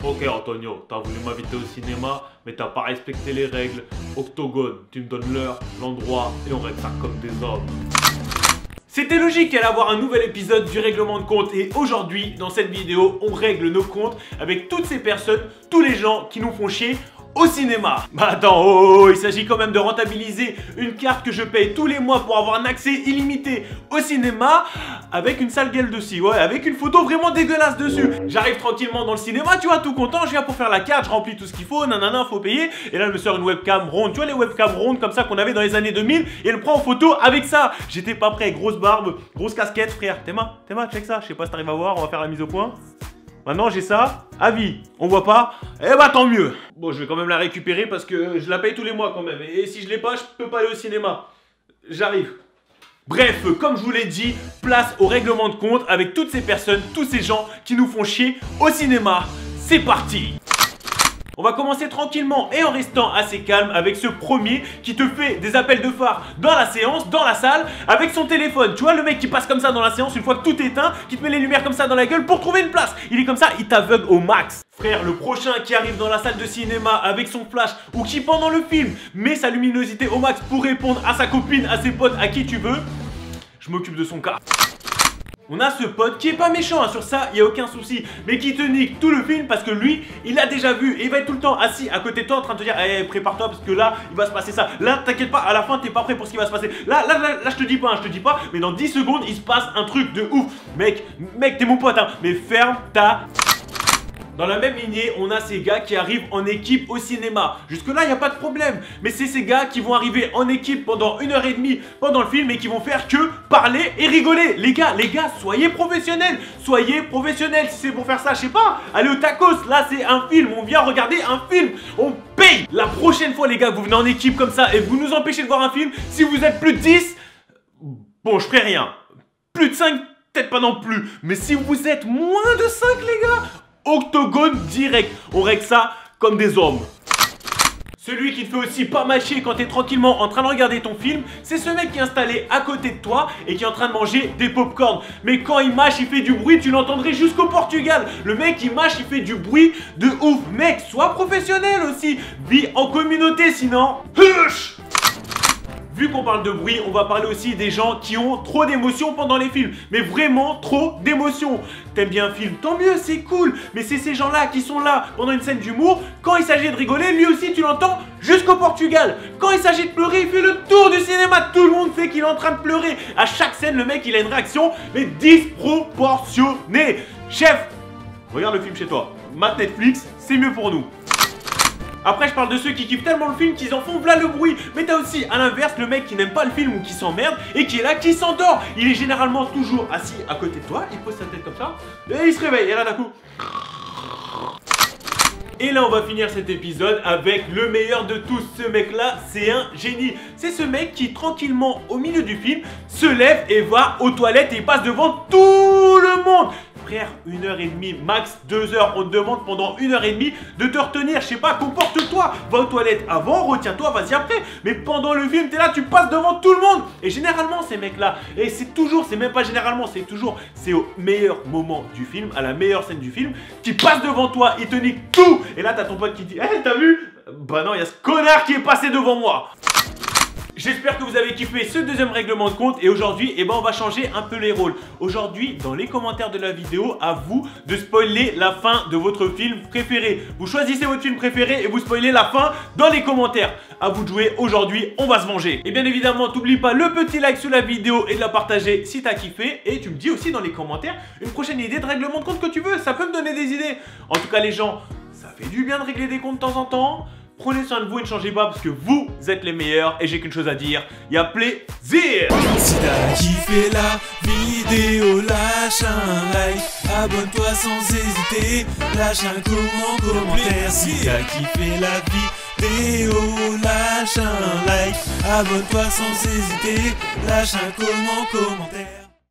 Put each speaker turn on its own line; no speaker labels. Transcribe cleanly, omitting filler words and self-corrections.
Ok Antonio, t'as voulu m'inviter au cinéma, mais t'as pas respecté les règles. Octogone, tu me donnes l'heure, l'endroit, et on règle ça comme des hommes. C'était logique qu'elle allait avoir un nouvel épisode du règlement de compte et aujourd'hui, dans cette vidéo, on règle nos comptes avec toutes ces personnes, tous les gens qui nous font chier au cinéma. Bah attends, il s'agit quand même de rentabiliser une carte que je paye tous les mois pour avoir un accès illimité au cinéma avec une sale gueule dessus, ouais, avec une photo vraiment dégueulasse dessus. J'arrive tranquillement dans le cinéma, tu vois, tout content, je viens pour faire la carte, je remplis tout ce qu'il faut, nanana, faut payer. Et là, elle me sort une webcam ronde, tu vois les webcams rondes comme ça qu'on avait dans les années 2000 et elle me prend en photo avec ça. J'étais pas prêt, grosse barbe, grosse casquette, frère. Théma, check ça, je sais pas si t'arrives à voir, on va faire la mise au point. Maintenant j'ai ça, à vie, on voit pas, eh bah tant mieux. Bon, je vais quand même la récupérer parce que je la paye tous les mois quand même. Et si je l'ai pas, je peux pas aller au cinéma. J'arrive. Bref, comme je vous l'ai dit, place au règlement de compte avec toutes ces personnes, tous ces gens qui nous font chier au cinéma. C'est parti. On va commencer tranquillement et en restant assez calme avec ce premier qui te fait des appels de phare dans la séance, dans la salle, avec son téléphone. Tu vois le mec qui passe comme ça dans la séance une fois que tout est éteint, qui te met les lumières comme ça dans la gueule pour trouver une place. Il est comme ça, il t'aveugle au max. Frère, le prochain qui arrive dans la salle de cinéma avec son flash ou qui pendant le film met sa luminosité au max pour répondre à sa copine, à ses potes, à qui tu veux, je m'occupe de son cas. On a ce pote qui est pas méchant, hein, sur ça, il n'y a aucun souci, mais qui te nique tout le film parce que lui, il a déjà vu et il va être tout le temps assis à côté de toi en train de te dire hey, prépare-toi parce que là, il va se passer ça. Là, t'inquiète pas, à la fin, t'es pas prêt pour ce qui va se passer. Là, je te dis pas, mais dans 10 secondes, il se passe un truc de ouf. Mec, t'es mon pote, hein, mais ferme ta... Dans la même lignée, on a ces gars qui arrivent en équipe au cinéma. Jusque là, il n'y a pas de problème. Mais c'est ces gars qui vont arriver en équipe pendant 1h30 pendant le film et qui vont faire que parler et rigoler. Les gars, soyez professionnels. Soyez professionnels. Si c'est pour faire ça, je sais pas, allez au tacos. Là, c'est un film. On vient regarder un film. On paye. La prochaine fois, les gars, que vous venez en équipe comme ça et vous nous empêchez de voir un film, si vous êtes plus de 10, bon, je ferai rien. Plus de 5, peut-être pas non plus. Mais si vous êtes moins de 5, les gars, octogone direct, on règle ça comme des hommes. Celui qui te fait aussi pas mâcher quand t'es tranquillement en train de regarder ton film, c'est ce mec qui est installé à côté de toi et qui est en train de manger des pop-corn. Mais quand il mâche, il fait du bruit, tu l'entendrais jusqu'au Portugal. Le mec il mâche, il fait du bruit de ouf. Mec, sois professionnel aussi, vis en communauté sinon... Hush! Vu qu'on parle de bruit, on va parler aussi des gens qui ont trop d'émotions pendant les films. Mais vraiment trop d'émotions. T'aimes bien un film, tant mieux, c'est cool. Mais c'est ces gens-là qui sont là pendant une scène d'humour. Quand il s'agit de rigoler, lui aussi tu l'entends jusqu'au Portugal. Quand il s'agit de pleurer, il fait le tour du cinéma. Tout le monde fait qu'il est en train de pleurer. À chaque scène, le mec il a une réaction, mais disproportionnée. Chef, regarde le film chez toi. Mate Netflix, c'est mieux pour nous. Après je parle de ceux qui kiffent tellement le film qu'ils en font v'là le bruit. Mais t'as aussi à l'inverse le mec qui n'aime pas le film ou qui s'emmerde et qui est là, qui s'endort. Il est généralement toujours assis à côté de toi, il pose sa tête comme ça et il se réveille et là d'un coup... Et là on va finir cet épisode avec le meilleur de tous. Ce mec là c'est un génie. C'est ce mec qui tranquillement au milieu du film se lève et va aux toilettes et il passe devant tout le monde. Frère, 1h30, max 2h, on te demande pendant 1h30 de te retenir, je sais pas, comporte-toi, va aux toilettes avant, retiens-toi, vas-y après. Mais pendant le film, t'es là, tu passes devant tout le monde. Et généralement, ces mecs-là, et c'est toujours, c'est même pas généralement, c'est toujours, c'est au meilleur moment du film, à la meilleure scène du film, qui passe devant toi, il te nique tout. Et là, t'as ton pote qui dit, hey, t'as vu? Bah non, il y a ce connard qui est passé devant moi. J'espère que vous avez kiffé ce deuxième règlement de compte et aujourd'hui, eh ben, on va changer un peu les rôles. Aujourd'hui, dans les commentaires de la vidéo, à vous de spoiler la fin de votre film préféré. Vous choisissez votre film préféré et vous spoilez la fin dans les commentaires. À vous de jouer, aujourd'hui, on va se venger. Et bien évidemment, t'oublies pas le petit like sous la vidéo et de la partager si t'as kiffé. Et tu me dis aussi dans les commentaires une prochaine idée de règlement de compte que tu veux. Ça peut me donner des idées. En tout cas, les gens, ça fait du bien de régler des comptes de temps en temps. Prenez soin de vous et ne changez pas parce que vous êtes les meilleurs et j'ai qu'une chose à dire, il y a plaisir.
Si t'as kiffé la vidéo, lâche un like, abonne-toi sans hésiter, lâche un commentaire. Si t'as kiffé la vidéo, lâche un like, abonne-toi sans hésiter, lâche un commentaire.